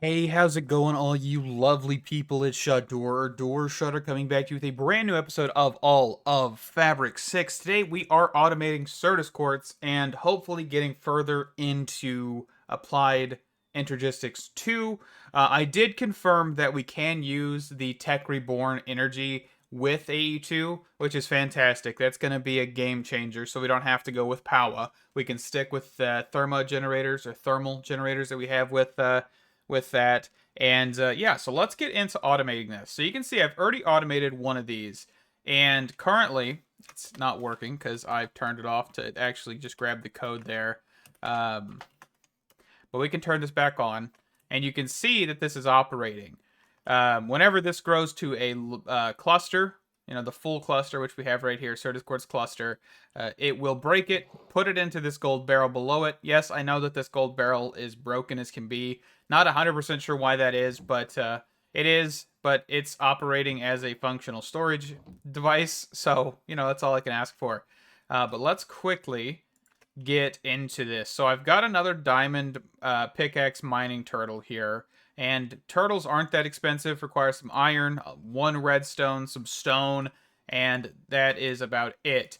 Hey, how's it going, all you lovely people? It's Doorshutter coming back to you with a brand new episode of All of Fabric 6. Today we are automating Certus Quartz and hopefully getting further into applied Intergistics 2. I did confirm that we can use the Tech Reborn energy with AE2, which is fantastic. That's going to be a game changer, so we don't have to go with power. We can stick with thermal generators that we have with that. And yeah, so let's get into automating this. So you can see I've already automated one of these, and currently it's not working because I've turned it off to actually just grab the code there. Um, but we can turn this back on, and you can see that this is operating. Whenever this grows to a cluster, the full cluster, which we have right here, Certus Quartz cluster, it will break it, put it into this gold barrel below it. Yes, I know that this gold barrel is broken as can be. Not 100% sure why that is, but it is. But it's operating as a functional storage device, so, that's all I can ask for. But let's quickly get into this. So I've got another diamond pickaxe mining turtle here. And turtles aren't that expensive, require some iron, one redstone, some stone, and that is about it.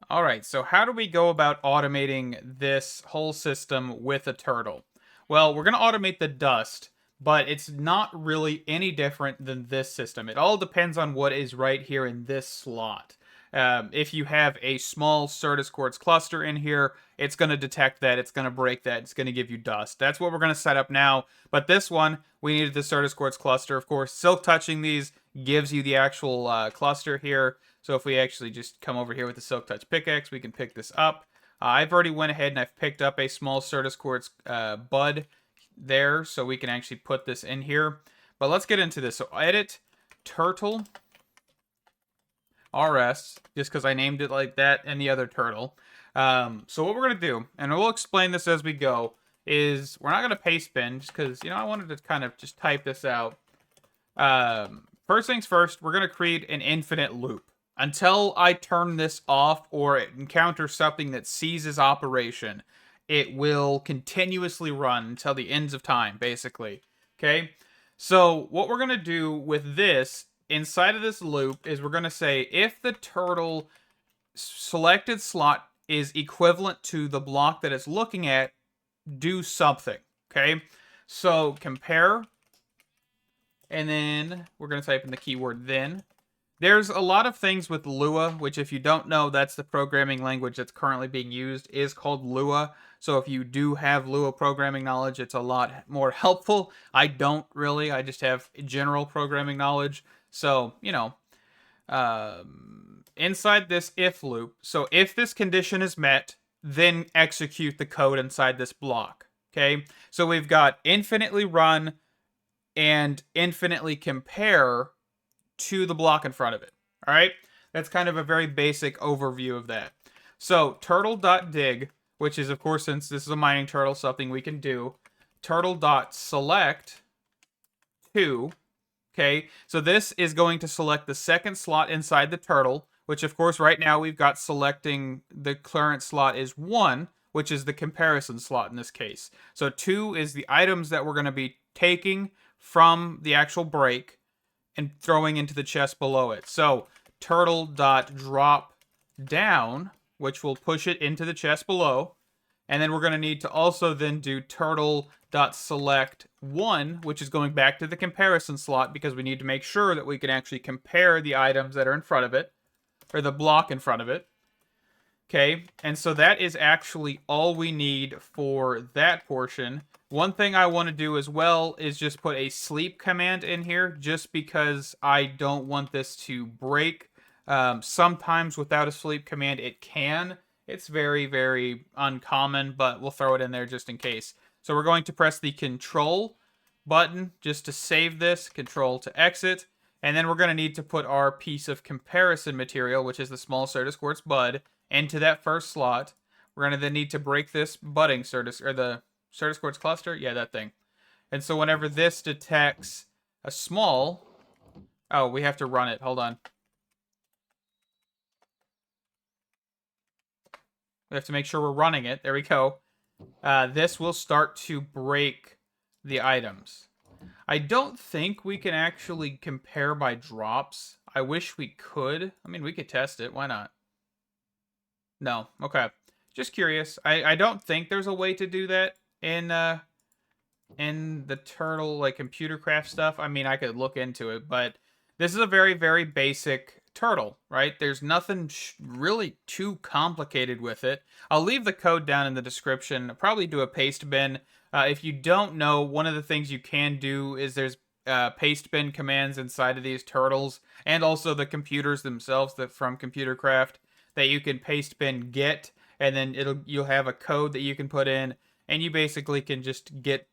All right, so how do we go about automating this whole system with a turtle? Well, we're going to automate the dust, but it's not really any different than this system. It all depends on what is right here in this slot. If you have a small Certus Quartz cluster in here, it's going to detect that, it's going to break that, it's going to give you dust. That's what we're going to set up now. But this one, we needed the Certus Quartz cluster. Of course, silk touching these gives you the actual cluster here. So if we actually just come over here with the Silk Touch pickaxe, we can pick this up. I've already went ahead and I've picked up a small Certus Quartz bud there, so we can actually put this in here. But let's get into this. So edit turtle RS, just because I named it like that, and the other turtle. So what we're going to do, and we'll explain this as we go, is we're not going to paste bin, just because, I wanted to kind of just type this out. First things first, we're going to create an infinite loop. Until I turn this off or encounter something that seizes operation, it will continuously run until the ends of time, basically. Okay? So what we're going to do with this, inside of this loop, is we're going to say if the turtle selected slot is equivalent to the block that it's looking at, do something. Okay? So compare, and then we're going to type in the keyword then. There's a lot of things with Lua, which if you don't know, that's the programming language that's currently being used, is called Lua. So if you do have Lua programming knowledge, it's a lot more helpful. I don't really. I just have general programming knowledge. So, inside this if loop, so if this condition is met, then execute the code inside this block. Okay? So we've got infinitely run and infinitely compare to the block in front of it. All right? That's kind of a very basic overview of that. So turtle.dig, which is, of course, since this is a mining turtle, something we can do, turtle.select 2. Okay, so this is going to select the second slot inside the turtle, which, of course, right now we've got selecting the current slot is 1, which is the comparison slot in this case. So 2 is the items that we're going to be taking from the actual break and throwing into the chest below it. So turtle.drop down, which will push it into the chest below. And then we're going to need to also then do turtle.select 1, which is going back to the comparison slot because we need to make sure that we can actually compare the items that are in front of it, or the block in front of it. Okay, and so that is actually all we need for that portion. One thing I want to do as well is just put a sleep command in here, just because I don't want this to break. Sometimes without a sleep command, it can. It's very, very uncommon, but we'll throw it in there just in case. So we're going to press the Control button just to save this, Control to exit, and then we're going to need to put our piece of comparison material, which is the small Certus Quartz bud, into that first slot. We're going to then need to break this budding Certus, or the Certus Quartz cluster? Yeah, that thing. And so whenever this detects a small... Oh, we have to run it. Hold on. We have to make sure we're running it. There we go. This will start to break the items. I don't think we can actually compare by drops. I wish we could. I mean, we could test it. Why not? No. Okay. Just curious. I don't think there's a way to do that in the turtle like computer craft stuff. I mean, I could look into it, but this is a very very basic turtle, right? There's nothing really too complicated with it. I'll leave the code down in the description. I'll probably do a paste bin. If you don't know, one of the things you can do is there's paste bin commands inside of these turtles, and also the computers themselves that from Computer Craft that you can paste bin get, and then you'll have a code that you can put in, and you basically can just get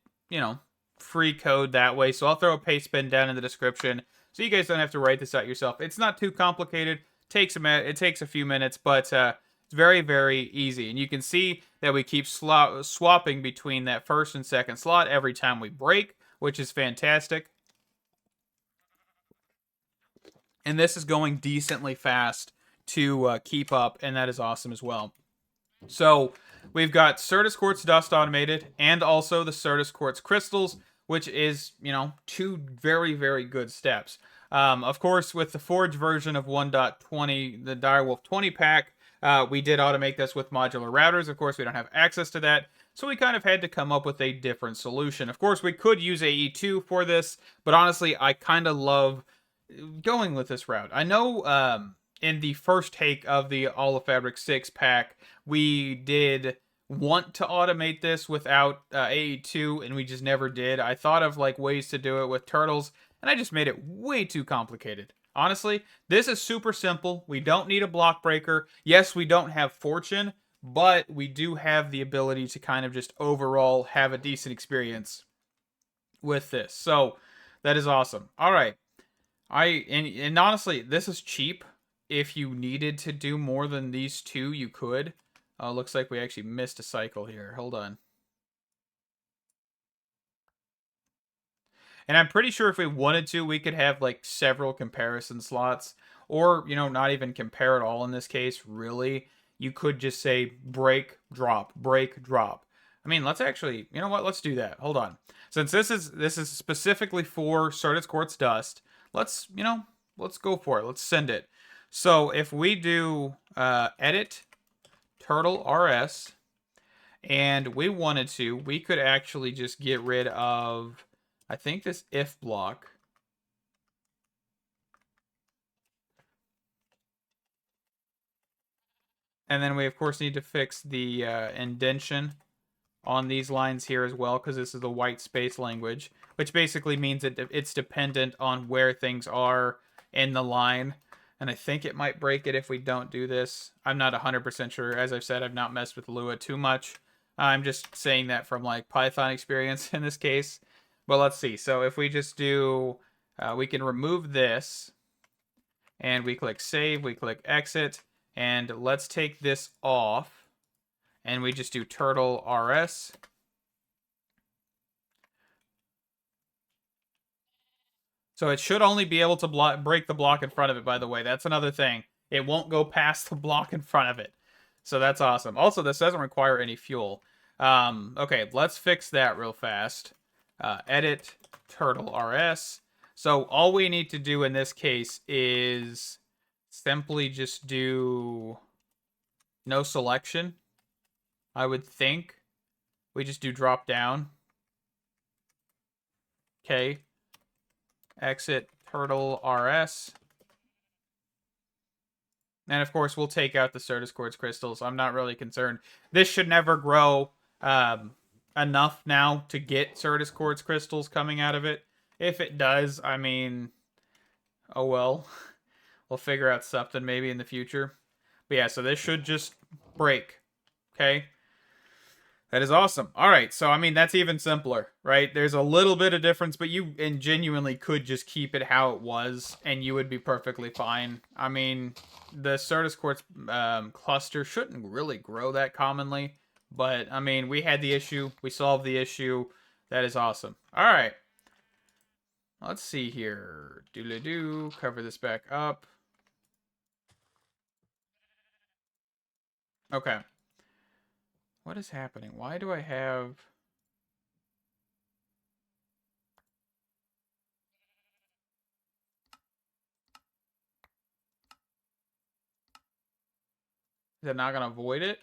free code that way. So I'll throw a paste bin down in the description so you guys don't have to write this out yourself. It's not too complicated. It takes a few minutes, but it's very very easy. And you can see that we keep swapping between that first and second slot every time we break, which is fantastic. And this is going decently fast to keep up, and that is awesome as well. So we've got Certus Quartz Dust automated and also the Certus Quartz Crystals, which is, two very, very good steps. Of course, with the Forge version of 1.20, the Direwolf 20 pack, we did automate this with modular routers. Of course, we don't have access to that, so we kind of had to come up with a different solution. Of course, we could use AE2 for this, but honestly, I kind of love going with this route. I know in the first take of the All of Fabric 6 pack, we did want to automate this without AE2, and we just never did. I thought of like ways to do it with turtles, and I just made it way too complicated. Honestly, this is super simple. We don't need a block breaker. Yes, we don't have fortune, but we do have the ability to kind of just overall have a decent experience with this. So that is awesome. All right. And honestly, this is cheap. If you needed to do more than these two, you could. Looks like we actually missed a cycle here. Hold on. And I'm pretty sure if we wanted to, we could have like several comparison slots, or not even compare at all in this case. Really, you could just say break, drop, break, drop. I mean, let's actually, you know what? Let's do that. Hold on. Since this is specifically for Certus Quartz Dust, let's let's go for it. Let's send it. So if we do edit turtle rs and we wanted to, we could actually just get rid of, I think, this if block. And then we of course need to fix the indentation on these lines here as well, because this is the white space language, which basically means that it's dependent on where things are in the line. And I think it might break it if we don't do this. I'm not 100% sure. As I've said, I've not messed with Lua too much. I'm just saying that from like Python experience in this case. But let's see. So if we just do, we can remove this, and we click save, we click exit, and let's take this off, and we just do turtle rs. So it should only be able to break the block in front of it, by the way. That's another thing. It won't go past the block in front of it. So that's awesome. Also, this doesn't require any fuel. Okay, let's fix that real fast. Edit turtle rs. So all we need to do in this case is simply just do no selection. I would think we just do drop down. Okay. Exit turtle rs. And of course, we'll take out the Certus Quartz crystals. I'm not really concerned. This should never grow enough now to get Certus Quartz crystals coming out of it. If it does, I mean, oh well. We'll figure out something maybe in the future. But yeah, so this should just break. Okay? That is awesome. All right, so I mean that's even simpler, right? There's a little bit of difference, but you genuinely could just keep it how it was, and you would be perfectly fine. I mean, the Certus Quartz cluster shouldn't really grow that commonly, but I mean, we had the issue, we solved the issue. That is awesome. All right, let's see here. Doodle-doo, cover this back up. Okay. What is happening? Why do I have... Is it not going to avoid it?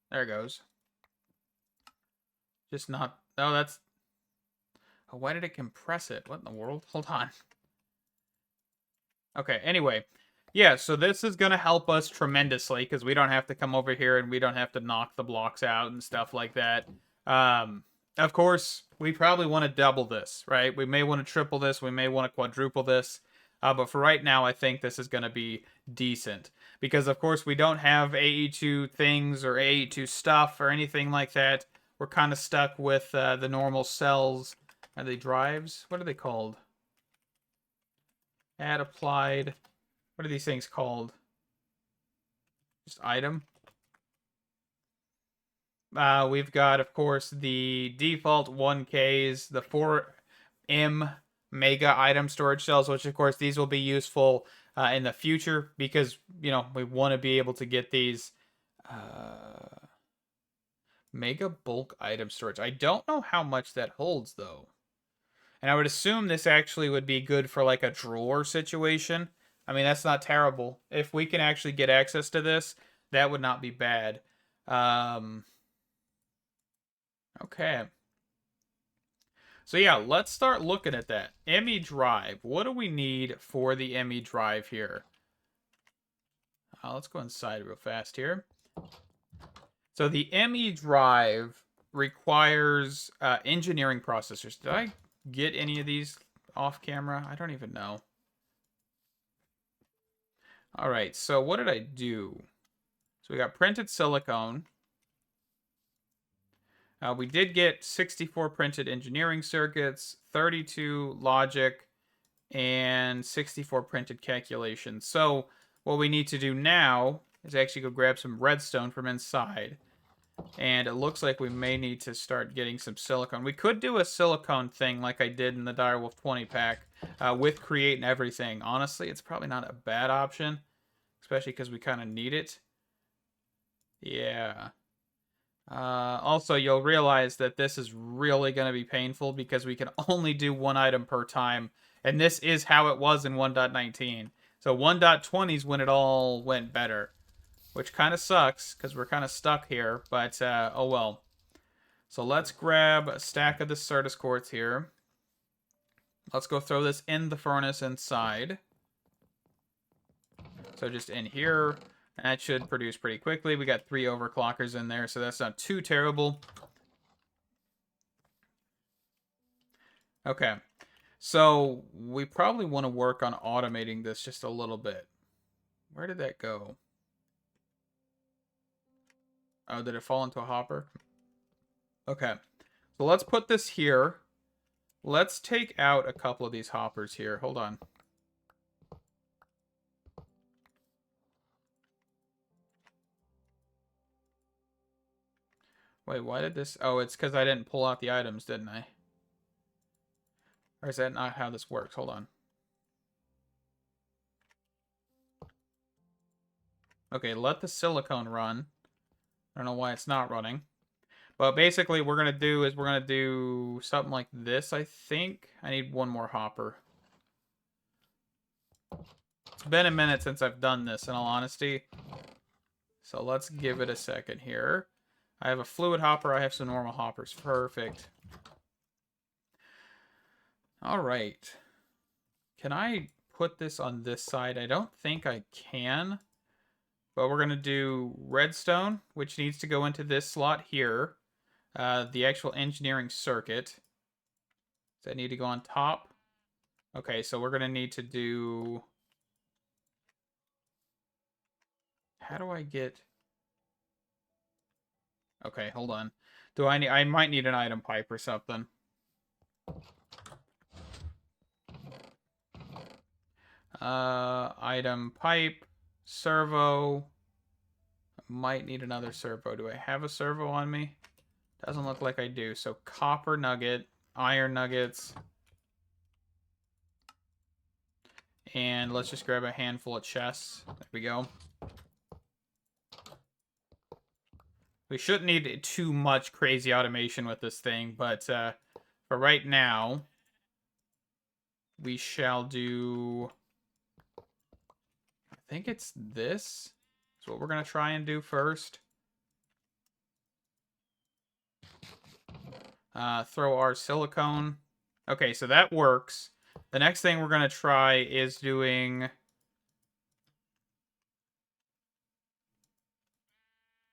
There it goes. Just not... Oh, that's... Oh, why did it compress it? What in the world? Hold on. Okay, anyway. Yeah, so this is going to help us tremendously because we don't have to come over here and we don't have to knock the blocks out and stuff like that. Of course, we probably want to double this, right? We may want to triple this. We may want to quadruple this. But for right now, I think this is going to be decent. Because, of course, we don't have AE2 things or AE2 stuff or anything like that. We're kind of stuck with the normal cells. Are they drives? What are they called? Add applied. What are these things called? Just item. We've got, of course, the default 1Ks, the 4M mega item storage cells, which, of course, these will be useful in the future because, you know, we want to be able to get these mega bulk item storage. I don't know how much that holds, though. And I would assume this actually would be good for, like, a drawer situation. I mean, that's not terrible. If we can actually get access to this, that would not be bad. Okay. So yeah, let's start looking at that. ME drive. What do we need for the ME drive here? Let's go inside real fast here. So the ME drive requires engineering processors. Did I get any of these off camera? I don't even know. All right, so what did I do? So we got printed silicone. We did get 64 printed engineering circuits, 32 logic, and 64 printed calculations. So what we need to do now is actually go grab some redstone from inside. And it looks like we may need to start getting some silicone. We could do a silicone thing like I did in the Direwolf 20 pack with create and everything. Honestly, it's probably not a bad option, especially because we kind of need it. Yeah. Also, you'll realize that this is really going to be painful because we can only do one item per time. And this is how it was in 1.19. So 1.20 is when it all went better. Which kind of sucks because we're kind of stuck here. But, oh well. So let's grab a stack of the Certus Quartz here. Let's go throw this in the furnace inside. So just in here. That should produce pretty quickly. We got 3 overclockers in there, so that's not too terrible. Okay. So we probably want to work on automating this just a little bit. Where did that go? Oh, did it fall into a hopper? Okay. So let's put this here. Let's take out a couple of these hoppers here. Hold on. Wait, why did this... Oh, it's because I didn't pull out the items, didn't I? Or is that not how this works? Hold on. Okay, let the silicone run. I don't know why it's not running. But basically, what we're going to do is we're going to do something like this, I think. I need one more hopper. It's been a minute since I've done this, in all honesty. So let's give it a second here. I have a fluid hopper. I have some normal hoppers. Perfect. All right. Can I put this on this side? I don't think I can. But we're going to do redstone, which needs to go into this slot here. The actual engineering circuit. Does that need to go on top? Okay, so we're going to need to do... How do I get... Okay, hold on. I might need an item pipe or something. Item pipe, servo. Might need another servo. Do I have a servo on me? Doesn't look like I do. So copper nugget, iron nuggets. And let's just grab a handful of chests. There we go. We shouldn't need too much crazy automation with this thing, but for right now, we shall do... I I think it's this. That's what we're going to try and do first. Throw our silicone. Okay, so that works. The next thing we're going to try is doing...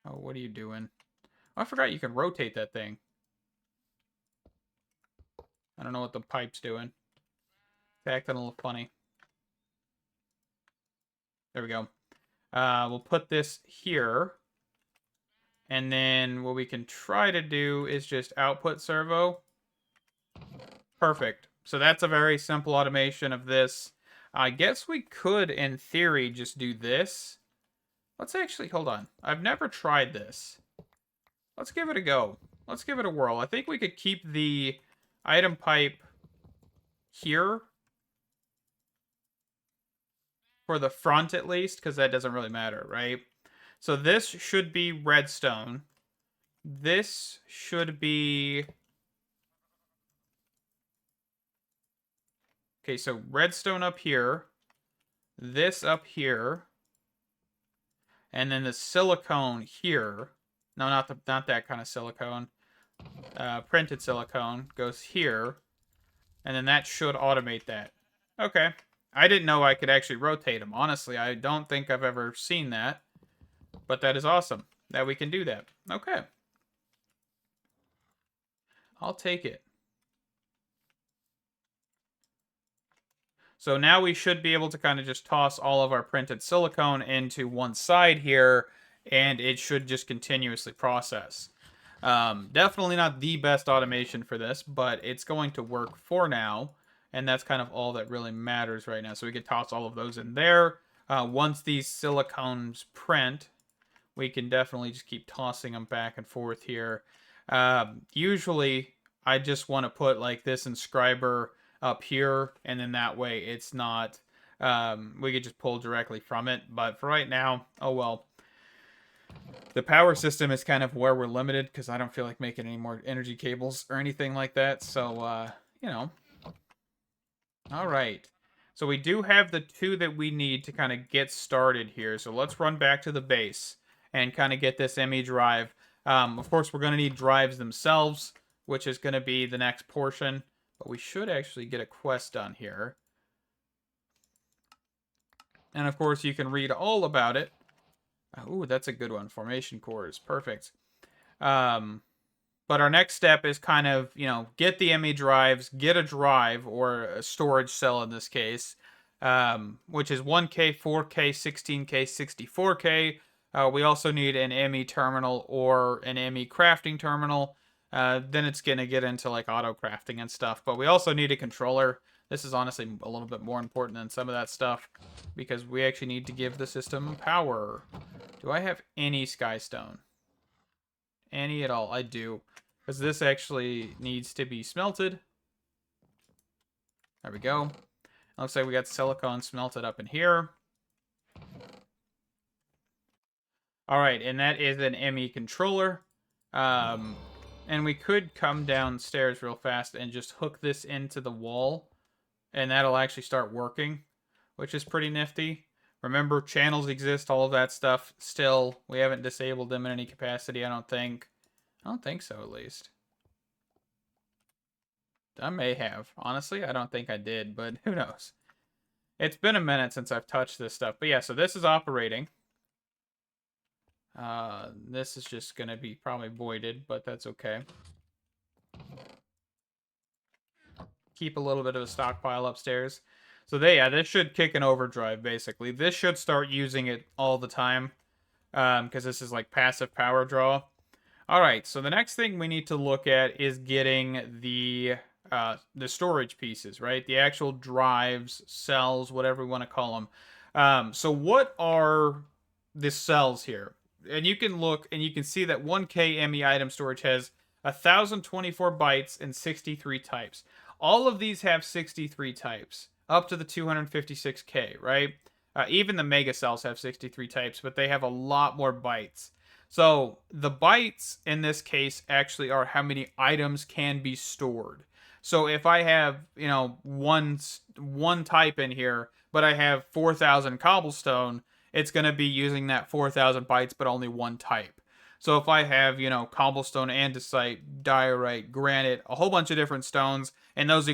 Oh, what are you doing? Oh, I forgot you can rotate that thing. I don't know what the pipe's doing. It's acting a little funny. There we go. We'll put this here. And then what we can try to do is just output servo. Perfect. So that's a very simple automation of this. I guess we could, in theory, just do this. Let's actually, hold on. I've never tried this. Let's give it a go. Let's give it a whirl. I think we could keep the item pipe here. For the front, at least, because that doesn't really matter, right? So this should be redstone. This should be... Okay, so redstone up here. This up here. And then the silicone here. No, not that kind of silicone. Printed silicone goes here. And then that should automate that. Okay. I didn't know I could actually rotate them. Honestly, I don't think I've ever seen that. But that is awesome that we can do that. Okay. I'll take it. So now we should be able to kind of just toss all of our printed silicone into one side here, and it should just continuously process. Definitely not the best automation for this, but it's going to work for now, and that's kind of all that really matters right now. So we can toss all of those in there. Once these silicones print, we can definitely just keep tossing them back and forth here. Usually, I just want to put like this inscriber up here, and then that way it's not, we could just pull directly from it. But for right now, oh well. The power system is kind of where we're limited, because I don't feel like making any more energy cables or anything like that. So, you know. All right. So we do have the two that we need to kind of get started here. So let's run back to the base and kind of get this ME drive. Of course, we're going to need drives themselves, which is going to be the next portion. But we should actually get a quest done here. And of course, you can read all about it. Ooh, that's a good one. Formation cores. Perfect. But our next step is kind of, you know, get the ME drives, get a drive, or a storage cell in this case, which is 1K, 4K, 16K, 64K. We also need an ME terminal or an ME crafting terminal. Then it's going to get into like auto crafting and stuff. But we also need a controller. This is honestly a little bit more important than some of that stuff, because we actually need to give the system power. Do I have any skystone? Any at all? I do. Because this actually needs to be smelted. There we go. Looks like we got silicone smelted up in here. Alright, and that is an ME controller. And we could come downstairs real fast and just hook this into the wall. And that'll actually start working, which is pretty nifty. Remember, channels exist, all of that stuff. Still, we haven't disabled them in any capacity, I don't think. I don't think so, at least. I may have. Honestly, I don't think I did, but who knows. It's been a minute since I've touched this stuff. But yeah, so this is operating. This is just going to be probably voided, but that's okay. Keep a little bit of a stockpile upstairs. So this should kick an overdrive, basically. This should start using it all the time, because this is like passive power draw. Alright, so the next thing we need to look at is getting the storage pieces, right? The actual drives, cells, whatever we want to call them. So what are the cells here? And you can look and you can see that 1K ME item storage has 1,024 bytes and 63 types. All of these have 63 types, up to the 256K, right? Even the mega cells have 63 types, but they have a lot more bytes. So the bytes in this case actually are how many items can be stored. So if I have, you know, one type in here, but I have 4,000 cobblestone, it's going to be using that 4,000 bytes, but only one type. So if I have, cobblestone, andesite, diorite, granite, a whole bunch of different stones, and those are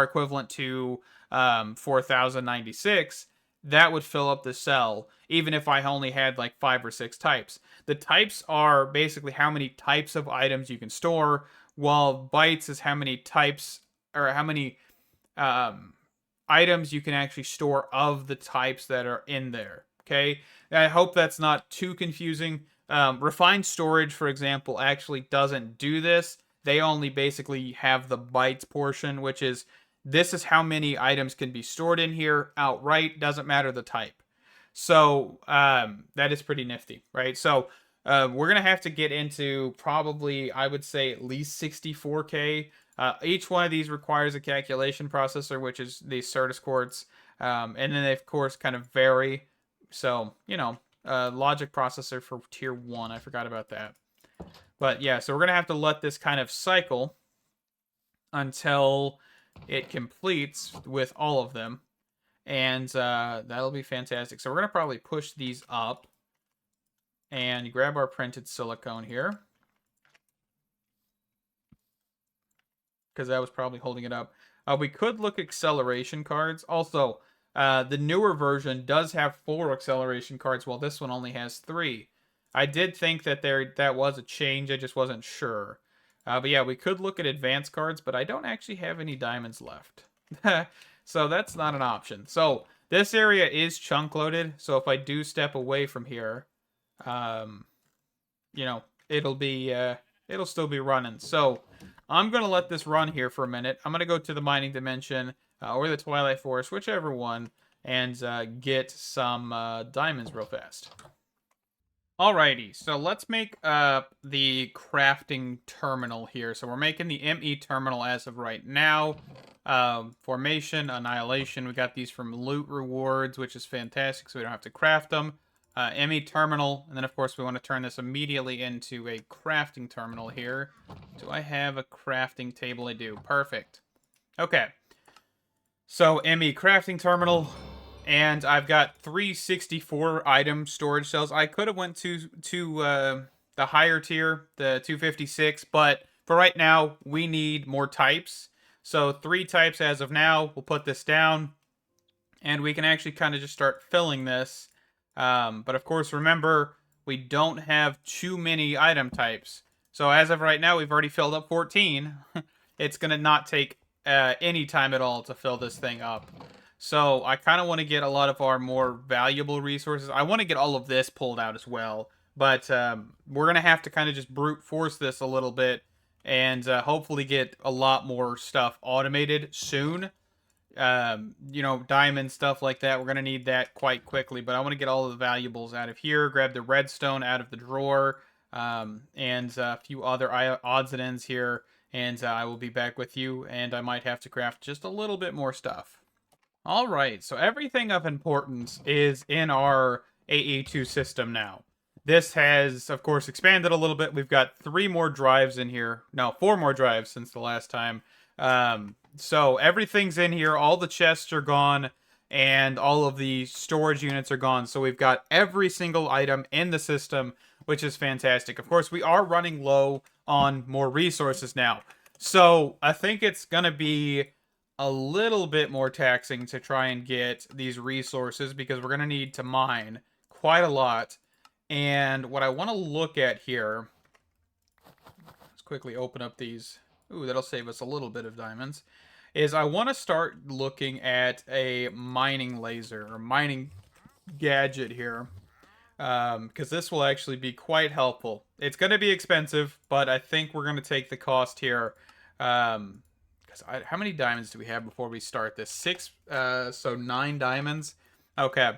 equivalent to 4,096, that would fill up the cell, even if I only had like 5 or 6 types. The types are basically how many types of items you can store, while bytes is how many types or how many um, items you can actually store of the types that are in there. Okay, I hope that's not too confusing. Refined storage, for example, actually doesn't do this. They only basically have the bytes portion, which is this is how many items can be stored in here outright. Doesn't matter the type. So that is pretty nifty, right? So we're gonna have to get into probably, I would say, at least 64K. Each one of these requires a calculation processor, which is the Certus Quartz, and then they of course kind of vary. So logic processor for tier 1. I forgot about that. But yeah, so we're gonna have to let this kind of cycle until it completes with all of them, and that'll be fantastic. So we're gonna probably push these up and grab our printed silicone here, because that was probably holding it up. We could look acceleration cards. Also, the newer version does have 4 acceleration cards, while this one only has 3. I did think that that was a change. I just wasn't sure. But yeah, we could look at advanced cards, but I don't actually have any diamonds left. So that's not an option. So this area is chunk loaded. So if I do step away from here, it'll still be running. So I'm going to let this run here for a minute. I'm going to go to the mining dimension or the Twilight Forest, whichever one, and get some diamonds real fast. Alrighty, so let's make the crafting terminal here. So we're making the ME terminal as of right now. Formation, Annihilation, we got these from loot rewards, which is fantastic, so we don't have to craft them. ME terminal, and then of course we want to turn this immediately into a crafting terminal here. Do I have a crafting table? I do. Perfect. Okay. So ME crafting terminal, and I've got 364 item storage cells. I could have went to the higher tier, the 256, but for right now we need more types. So 3 types as of now. We'll put this down, and we can actually kind of just start filling this. But of course, remember, we don't have too many item types. So as of right now, we've already filled up 14. It's going to not take any time at all to fill this thing up. So I kind of want to get a lot of our more valuable resources. I want to get all of this pulled out as well. But we're going to have to kind of just brute force this a little bit and hopefully get a lot more stuff automated soon. Diamond stuff like that. We're going to need that quite quickly, but I want to get all of the valuables out of here, grab the redstone out of the drawer, and a few other odds and ends here, and I will be back with you, and I might have to craft just a little bit more stuff. Alright, so everything of importance is in our AE2 system now. This has, of course, expanded a little bit. We've got 3 more drives in here. No, 4 more drives since the last time. So everything's in here. All the chests are gone, and all of the storage units are gone. So we've got every single item in the system, which is fantastic. Of course, we are running low on more resources now. So I think it's going to be a little bit more taxing to try and get these resources, because we're going to need to mine quite a lot. And what I want to look at here, let's quickly open up these. Ooh, that'll save us a little bit of diamonds. Is I want to start looking at a mining laser or mining gadget here. Because this will actually be quite helpful. It's going to be expensive, but I think we're going to take the cost here. Because how many diamonds do we have before we start this? 6, so 9 diamonds. Okay.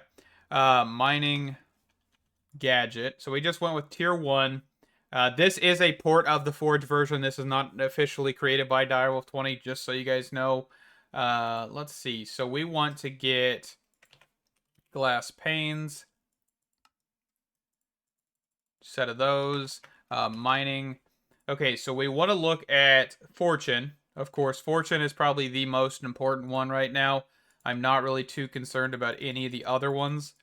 Mining gadget. So we just went with tier 1. This is a port of the Forge version. This is not officially created by Direwolf 20, just so you guys know. Let's see. So we want to get glass panes. Set of those. Mining. Okay, so we want to look at fortune. Of course, fortune is probably the most important one right now. I'm not really too concerned about any of the other ones.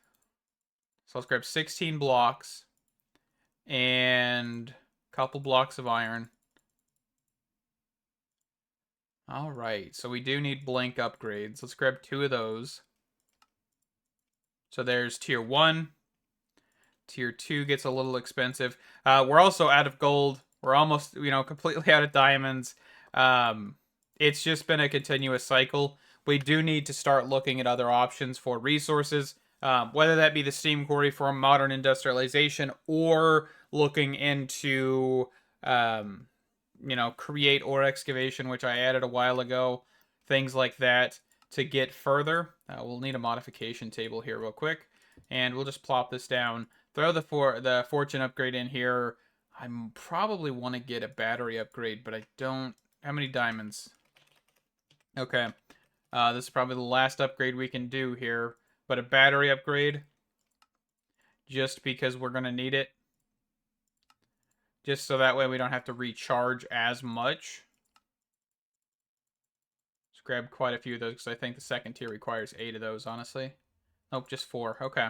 So let's grab 16 blocks and a couple blocks of iron. All right, so we do need blank upgrades. Let's grab 2 of those. So there's tier 1. Tier 2 gets a little expensive. We're also out of gold. We're almost, completely out of diamonds. It's just been a continuous cycle. We do need to start looking at other options for resources, whether that be the steam quarry for modern industrialization or looking into, create ore excavation, which I added a while ago, things like that to get further. We'll need a modification table here real quick, and we'll just plop this down. Throw the fortune upgrade in here. I probably want to get a battery upgrade, but I don't. How many diamonds? Okay. This is probably the last upgrade we can do here, but a battery upgrade, just because we're going to need it. Just so that way we don't have to recharge as much. Let's grab quite a few of those, because I think the second tier requires 8 of those, honestly. Nope, just 4. Okay.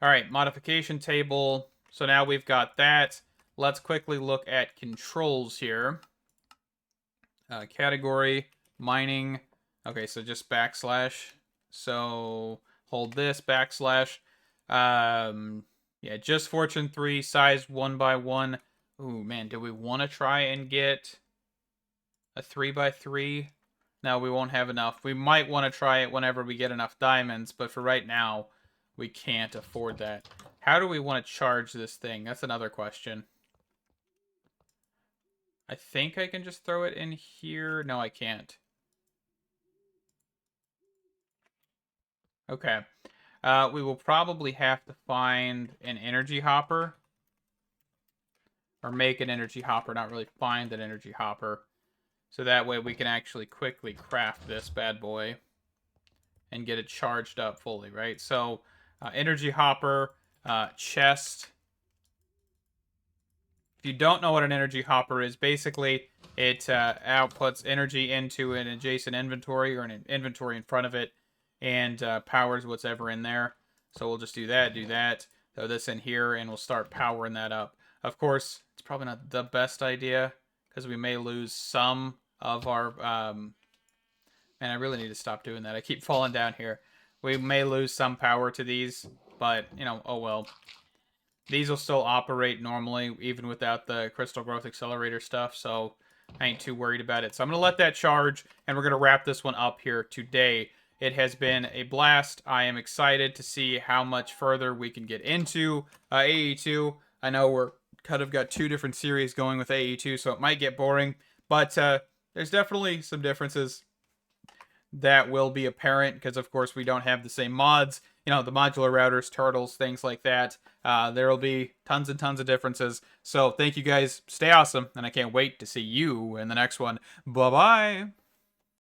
All right, modification table. So now we've got that. Let's quickly look at controls here. Category, mining. Okay, so just backslash. So hold this, backslash. Yeah, just fortune 3, size 1 by 1. Ooh, man, do we want to try and get a 3 by 3? No, we won't have enough. We might want to try it whenever we get enough diamonds, but for right now, we can't afford that. How do we want to charge this thing? That's another question. I think I can just throw it in here. No, I can't. Okay. We will probably have to find an energy hopper. Or make an energy hopper, not really find an energy hopper. So that way we can actually quickly craft this bad boy and get it charged up fully, right? So, energy hopper, chest. If you don't know what an energy hopper is, basically it outputs energy into an adjacent inventory or an inventory in front of it and powers what's ever in there. So we'll just do that, throw this in here, and we'll start powering that up. Of course, it's probably not the best idea because we may lose some of our... Man, I really need to stop doing that. I keep falling down here. We may lose some power to these, but, oh well. These will still operate normally, even without the crystal growth accelerator stuff, so I ain't too worried about it. So I'm going to let that charge, and we're going to wrap this one up here today. It has been a blast. I am excited to see how much further we can get into AE2. I know we're kind of got 2 different series going with AE2, so it might get boring, but there's definitely some differences that will be apparent because, of course, we don't have the same mods. The modular routers, turtles, things like that. There will be tons and tons of differences. So thank you guys. Stay awesome, and I can't wait to see you in the next one. Bye-bye.